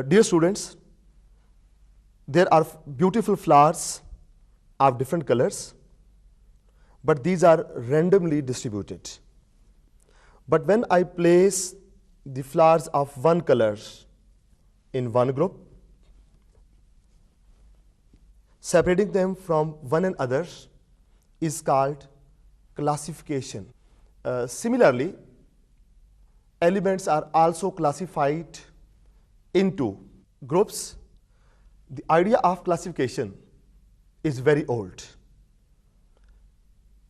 Dear students, there are beautiful flowers of different colors, but these are randomly distributed. But when I place the flowers of one color in one group, separating them from one another is called classification. Similarly, elements are also classified into groups. The idea of classification is very old.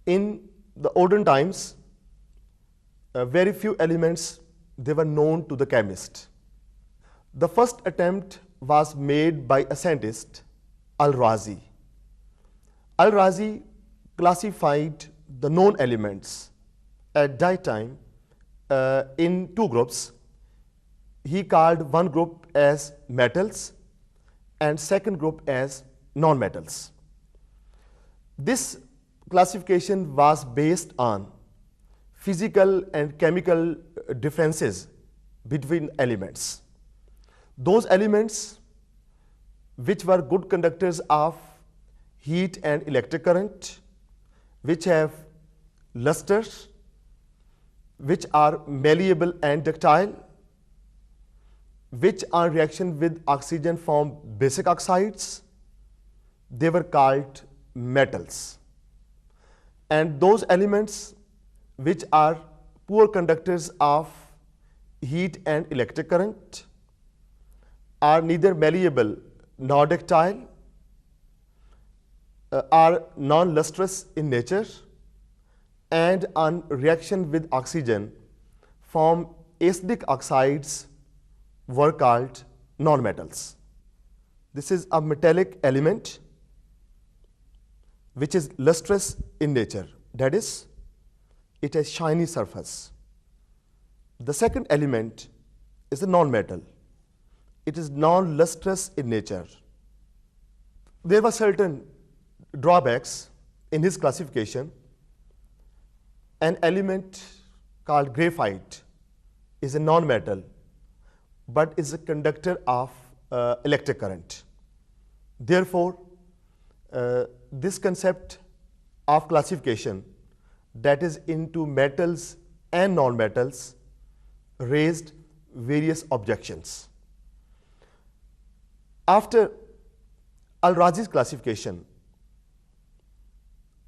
In the olden times, very few elements they were known to the chemist. The first attempt was made by a scientist, Al-Razi. Al-Razi classified the known elements at that time in two groups. He called one group as metals and second group as non-metals. This classification was based on physical and chemical differences between elements. Those elements which were good conductors of heat and electric current, which have luster, which are malleable and ductile, which are reaction with oxygen form basic oxides, they were called metals. And those elements which are poor conductors of heat and electric current are neither malleable nor ductile, are non-lustrous in nature, and on reaction with oxygen form acidic oxides were called non-metals. This is a metallic element which is lustrous in nature, that is, it has shiny surface. The second element is a non-metal. It is non-lustrous in nature. There were certain drawbacks in his classification. An element called graphite is a non-metal, but is a conductor of electric current. Therefore, this concept of classification, that is into metals and non-metals, raised various objections. After Al-Razi's classification,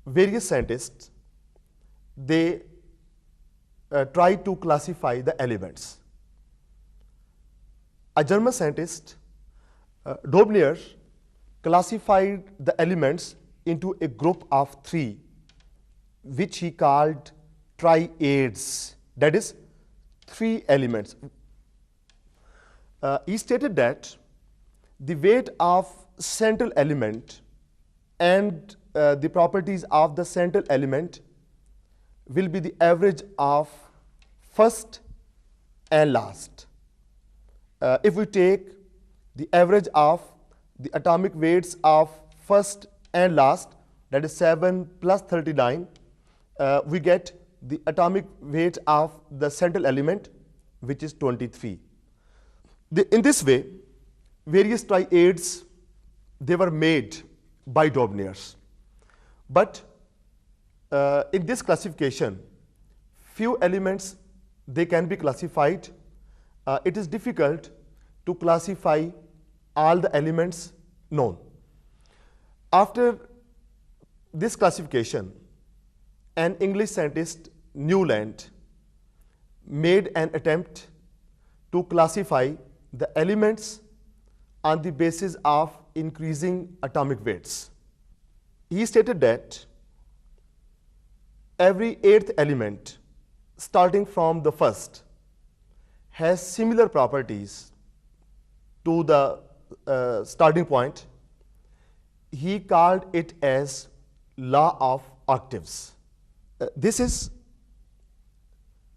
various scientists they try to classify the elements. A German scientist, Dobner, classified the elements into a group of three, which he called triads, that is, three elements. He stated that the weight of central element and the properties of the central element will be the average of first and last. If we take the average of the atomic weights of first and last, that is 7 plus 39, we get the atomic weight of the central element, which is 23. In this way, various triads they were made by Dobner. But in this classification, few elements they can be classified. It is difficult to classify all the elements known. After this classification, an English scientist, Newland, made an attempt to classify the elements on the basis of increasing atomic weights. He stated that every eighth element, starting from the first, has similar properties to the starting point. He called it as law of octaves. This is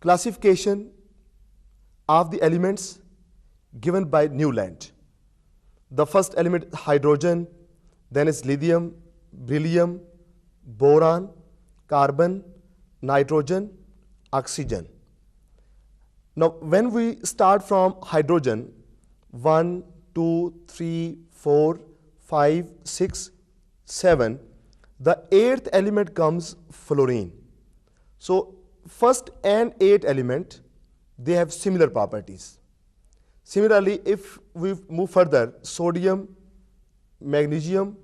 classification of the elements given by Newland. The first element, hydrogen, then is lithium, beryllium, boron, carbon, nitrogen, oxygen. Now, when we start from hydrogen, 1, 2, 3, 4, 5, 6, 7. The eighth element comes fluorine. So first and eighth element, they have similar properties. Similarly, if we move further, sodium, magnesium,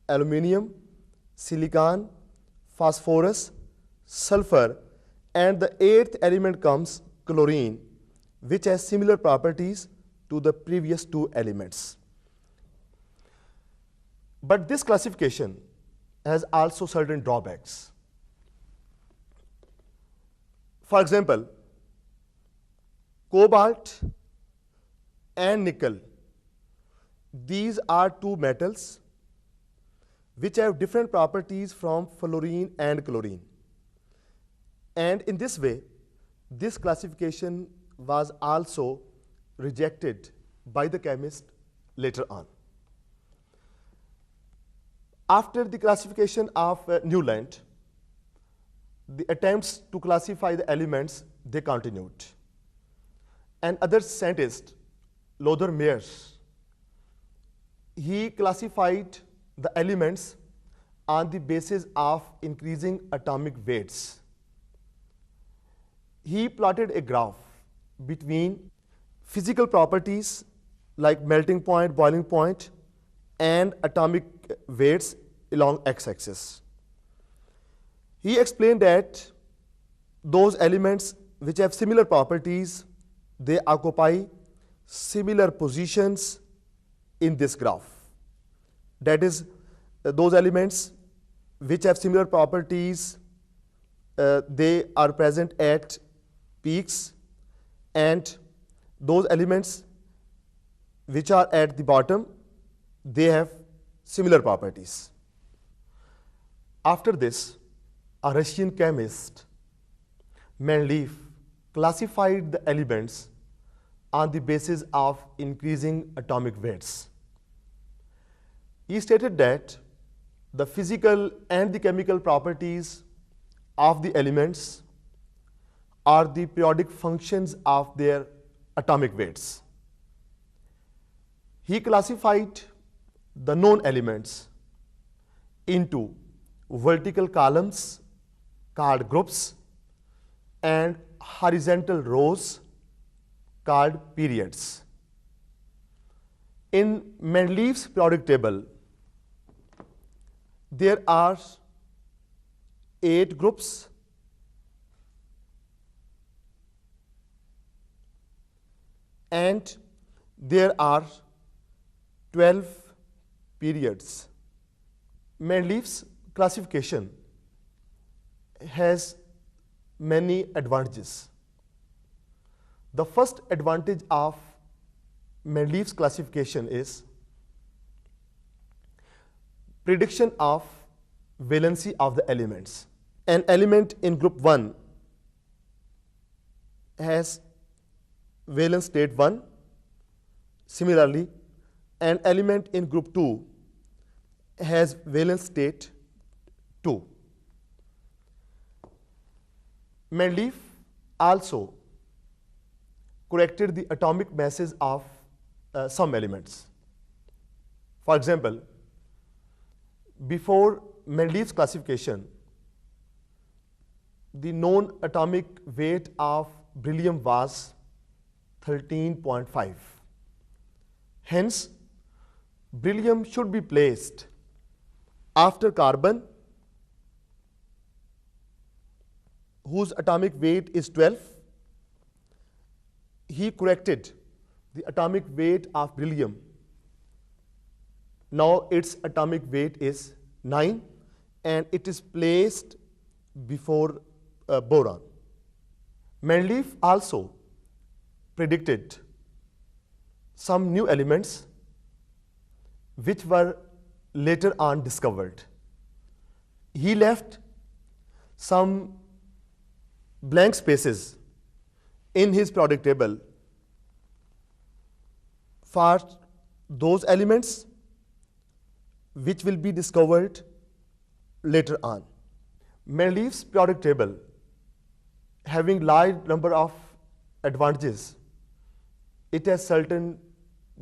aluminium, silicon, phosphorus, sulfur, and the eighth element comes chlorine, which has similar properties to the previous two elements. But this classification has also certain drawbacks. For example, cobalt and nickel, these are two metals which have different properties from fluorine and chlorine. And in this way, this classification was also rejected by the chemist later on. After the classification of Newland, the attempts to classify the elements, they continued. And other scientist, Lothar Meyer, he classified the elements on the basis of increasing atomic weights. He plotted a graph between physical properties like melting point, boiling point, and atomic weights along x-axis. He explained that those elements which have similar properties, they occupy similar positions in this graph. That is, those elements which have similar properties, they are present at peaks, and those elements which are at the bottom, they have similar properties. After this, a Russian chemist, Mendeleev, classified the elements on the basis of increasing atomic weights. He stated that the physical and the chemical properties of the elements are the periodic functions of their atomic weights. He classified the known elements into vertical columns called groups and horizontal rows called periods. In Mendeleev's periodic table, there are 8 groups and there are 12 periods. Mendeleev's classification has many advantages. The first advantage of Mendeleev's classification is prediction of valency of the elements. An element in group 1 has valence state 1. Similarly, an element in group 2 has valence state 2. Mendeleev also corrected the atomic masses of some elements. For example, before Mendeleev's classification, the known atomic weight of beryllium was 13.5. Hence, beryllium should be placed after carbon, whose atomic weight is 12. He corrected the atomic weight of beryllium. Now its atomic weight is 9 and it is placed before boron. Mendeleev also predicted some new elements which were later on discovered. He left some blank spaces in his periodic table for those elements which will be discovered later on. Mendeleev's periodic table, having large number of advantages, it has certain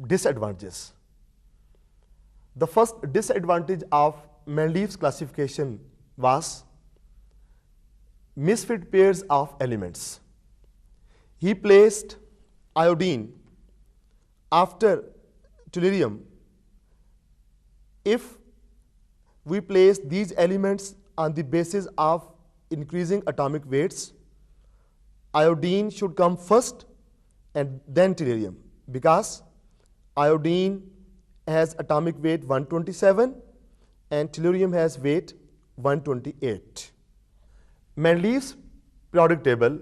disadvantages. The first disadvantage of Mendeleev's classification was misfit pairs of elements. He placed iodine after tellurium. If we place these elements on the basis of increasing atomic weights, iodine should come first and then tellurium, because iodine has atomic weight 127 and tellurium has weight 128. Mendeleev's periodic table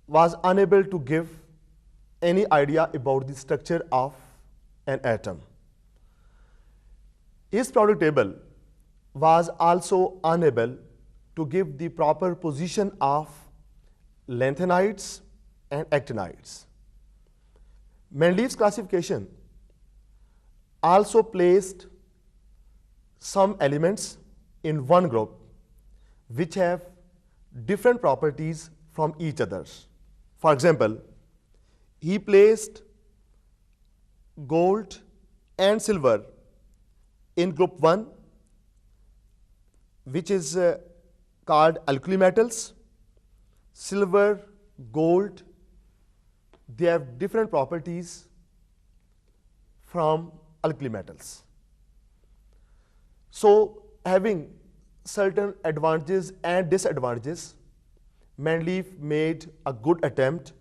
was unable to give any idea about the structure of an atom. His periodic table was also unable to give the proper position of lanthanides and actinides. Mendeleev's classification also placed some elements in one group which have different properties from each other. For example, he placed gold and silver in group 1, which is called alkali metals. Silver, gold, they have different properties from alkali metals. So, having certain advantages and disadvantages, Mendeleev made a good attempt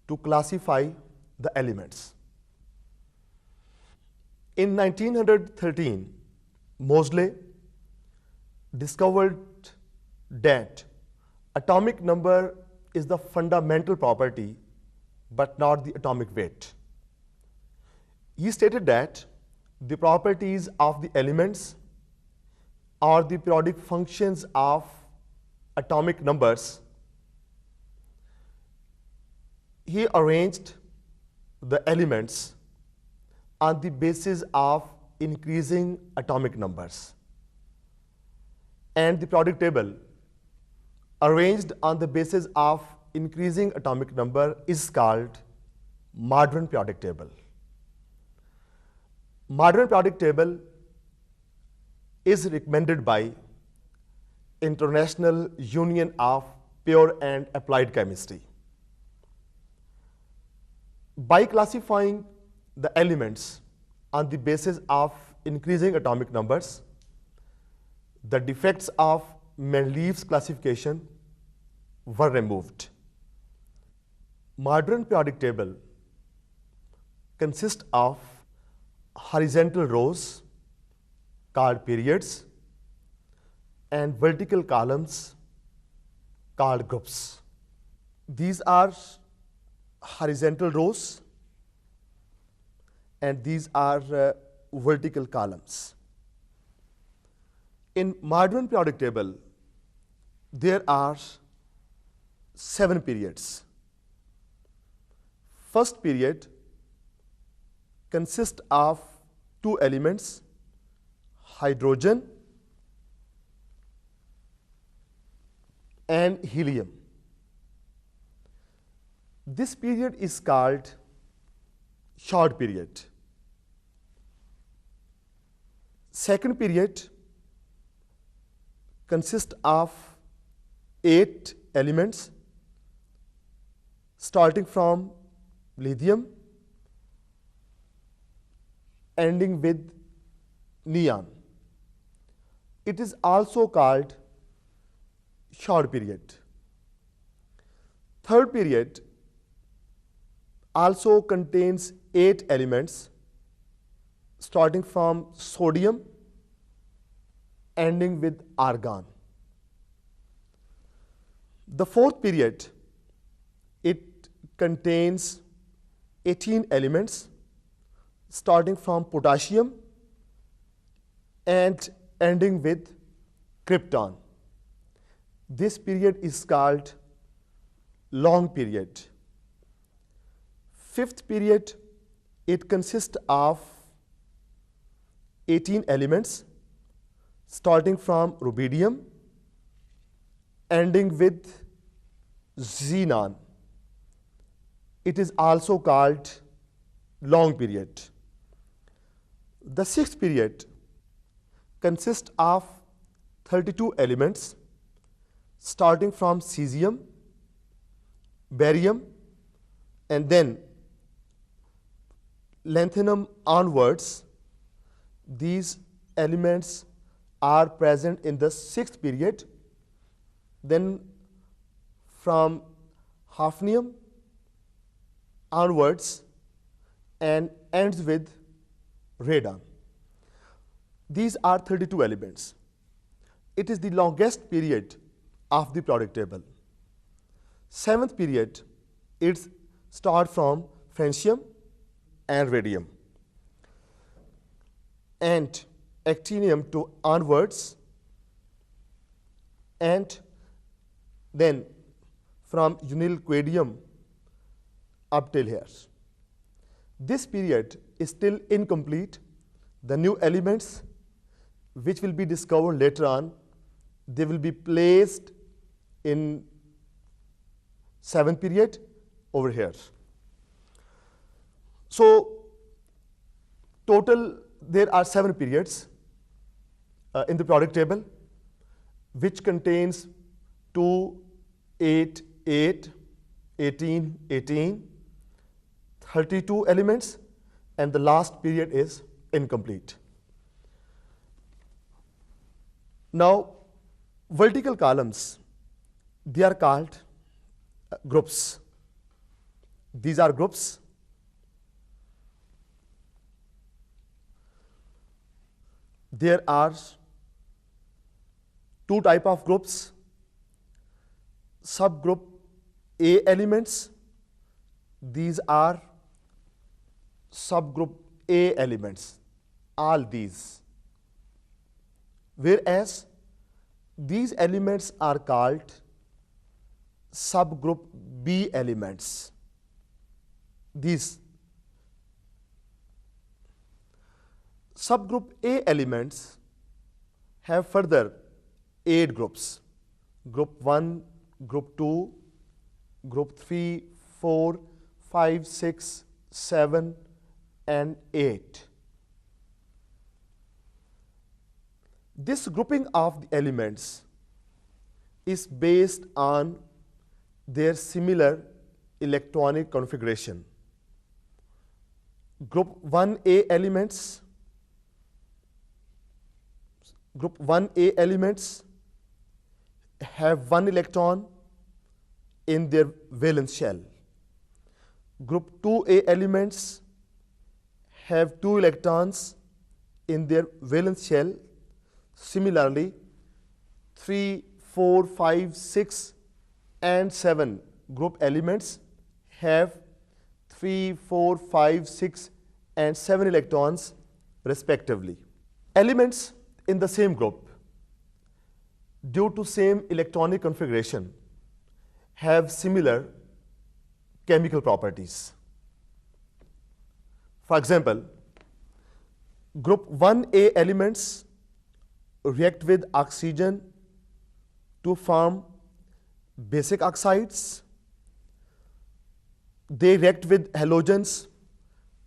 to classify the elements. In 1913, Moseley discovered that atomic number is the fundamental property but not the atomic weight. He stated that the properties of the elements are the periodic functions of atomic numbers. He arranged the elements on the basis of increasing atomic numbers. And the periodic table arranged on the basis of increasing atomic number is called modern periodic table. Modern periodic table is recommended by International Union of Pure and Applied Chemistry. By classifying the elements on the basis of increasing atomic numbers, the defects of Mendeleev's classification were removed. Modern periodic table consists of horizontal rows called periods and vertical columns called groups. These are horizontal rows and these are vertical columns. In modern periodic table, there are 7 periods. First period consists of 2 elements, hydrogen and helium. This period is called short period. Second period consists of 8 elements starting from lithium ending with neon. It is also called short period. Third period also contains 8 elements starting from sodium ending with argon. The fourth period, it contains 18 elements starting from potassium and ending with krypton. This period is called long period. Fifth period, it consists of 18 elements starting from rubidium ending with xenon. It is also called long period. The sixth period consists of 32 elements starting from cesium, barium, and then lanthanum onwards. These elements are present in the sixth period. Then from hafnium onwards and ends with radon. These are 32 elements. It is the longest period of the periodic table. Seventh period, it starts from francium and radium, and actinium to onwards, and then from unilquadium up till here. This period is still incomplete. The new elements which will be discovered later on, they will be placed in seventh period over here. So total there are 7 periods in the periodic table, which contains 2, 8, 8, 18, 18, 32 elements, and the last period is incomplete. Now, vertical columns, they are called groups. These are groups. There are 2 types of groups. Subgroup A elements, these are subgroup A elements, all these. Whereas these elements are called subgroup B elements. These subgroup A elements have further 8 groups: group 1, group 2, group 3, 4, 5, 6, 7, and 8. This grouping of the elements is based on their similar electronic configuration. Group 1A elements have 1 electron in their valence shell. Group 2A elements have 2 electrons in their valence shell. Similarly, 3, 4, 5, 6, and 7 group elements have 3, 4, 5, 6, and 7 electrons respectively. Elements in the same group, due to same electronic configuration, have similar chemical properties. For example, group 1A elements react with oxygen to form basic oxides. They react with halogens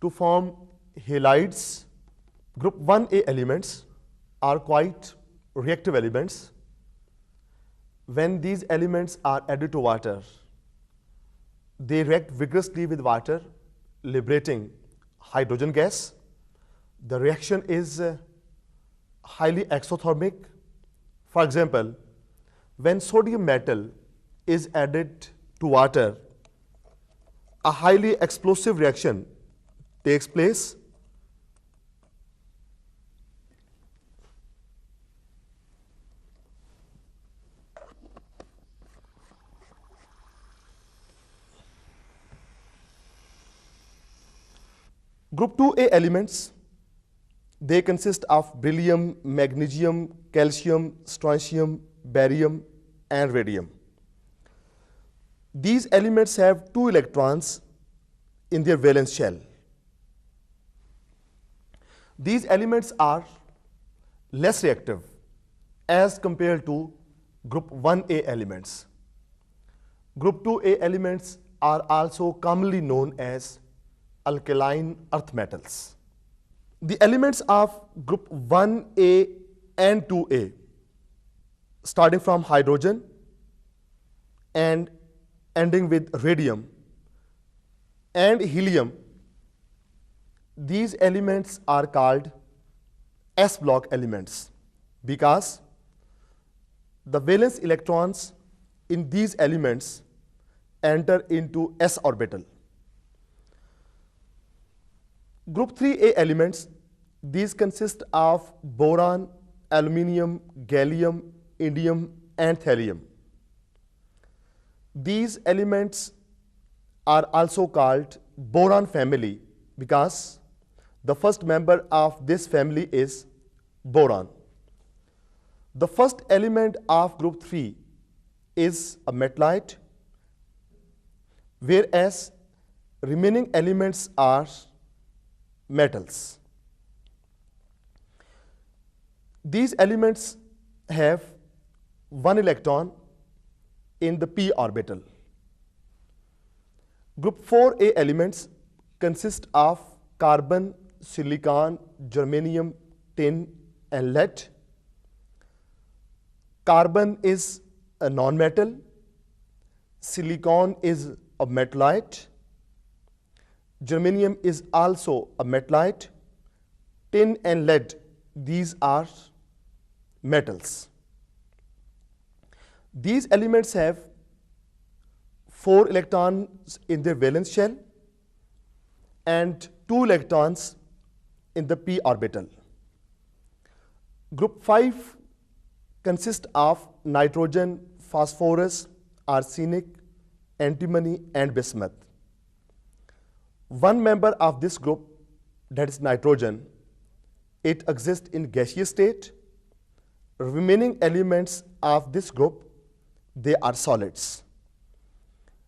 to form halides. Group 1A elements are quite reactive elements. When these elements are added to water, they react vigorously with water, liberating hydrogen gas. The reaction is highly exothermic. For example, when sodium metal is added to water, a highly explosive reaction takes place. Group 2A elements, they consist of beryllium, magnesium, calcium, strontium, barium, and radium. These elements have 2 electrons in their valence shell. These elements are less reactive as compared to group 1A elements. Group 2A elements are also commonly known as alkaline earth metals. The elements of group 1A and 2A, starting from hydrogen and ending with radium and helium, these elements are called s block elements because the valence electrons in these elements enter into s orbital. Group 3A elements, these consist of boron, aluminium, gallium, indium, and thallium. These elements are also called boron family because the first member of this family is boron. The first element of group 3 is a metallite, whereas remaining elements are metals. These elements have one electron in the p orbital. Group 4A elements consist of carbon, silicon, germanium, tin, and lead. Carbon is a non-metal, silicon is a metallite, germanium is also a metallite, tin and lead, these are metals. These elements have 4 electrons in their valence shell and 2 electrons in the p orbital. Group 5 consists of nitrogen, phosphorus, arsenic, antimony, and bismuth. One member of this group, that is nitrogen, it exists in gaseous state. Remaining elements of this group, they are solids.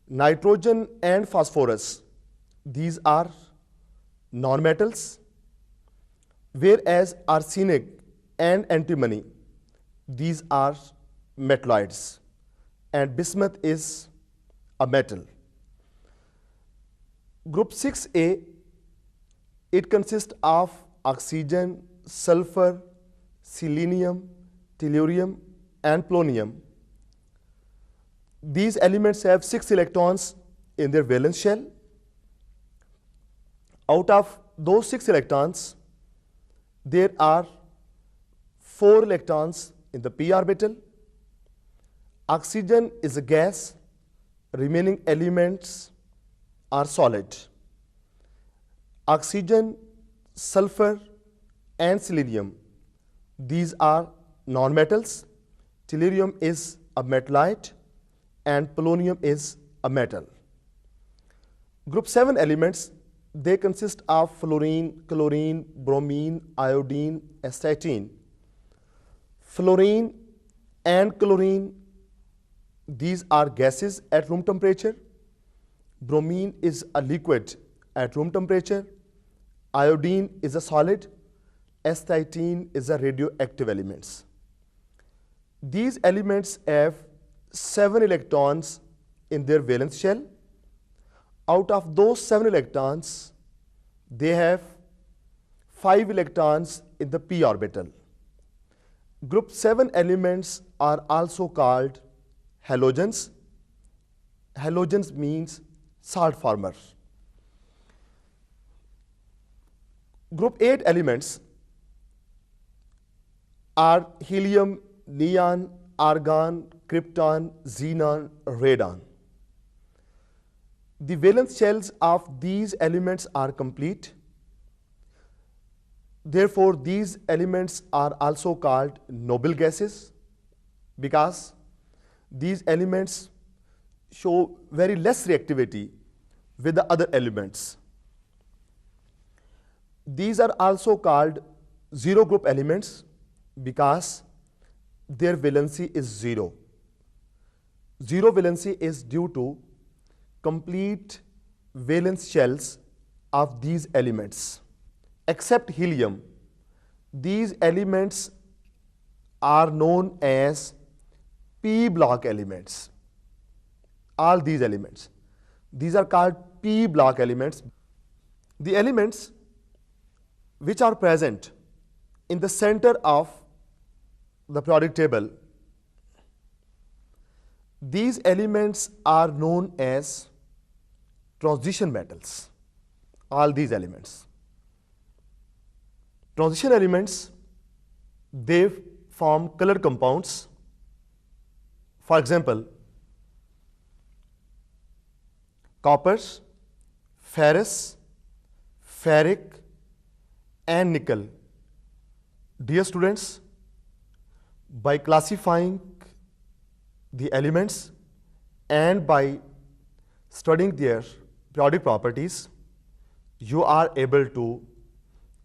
Nitrogen and phosphorus, these are nonmetals, whereas arsenic and antimony, these are metalloids, and bismuth is a metal. Group 6A, it consists of oxygen, sulfur, selenium, tellurium, and polonium. These elements have 6 electrons in their valence shell. Out of those 6 electrons, there are 4 electrons in the p orbital. Oxygen is a gas, remaining elements are solid. Oxygen, sulfur, and selenium, these are nonmetals. Tellurium is a metallite and polonium is a metal. Group 7 elements, they consist of fluorine, chlorine, bromine, iodine, astatine. Fluorine and chlorine, these are gases at room temperature. Bromine is a liquid at room temperature. Iodine is a solid. Astatine is a radioactive elements. These elements have 7 electrons in their valence shell. Out of those 7 electrons, they have 5 electrons in the p orbital. Group 7 elements are also called halogens. Halogens means salt former. Group 8 elements are helium, neon, argon, krypton, xenon, radon. The valence shells of these elements are complete. Therefore, these elements are also called noble gases because these elements show very less reactivity with the other elements. These are also called zero group elements because their valency is 0. Zero valency is due to complete valence shells of these elements. Except helium, these elements are known as p block elements. All these elements, these are called p block elements. The elements which are present in the center of the periodic table, these elements are known as transition metals. All these elements. Transition elements, they form color compounds. For example, copper, ferrous, ferric, and nickel. Dear students, by classifying the elements and by studying their periodic properties, you are able to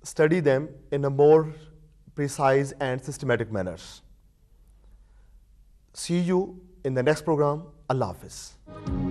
study them in a more precise and systematic manner. See you in the next program. Allah Hafiz.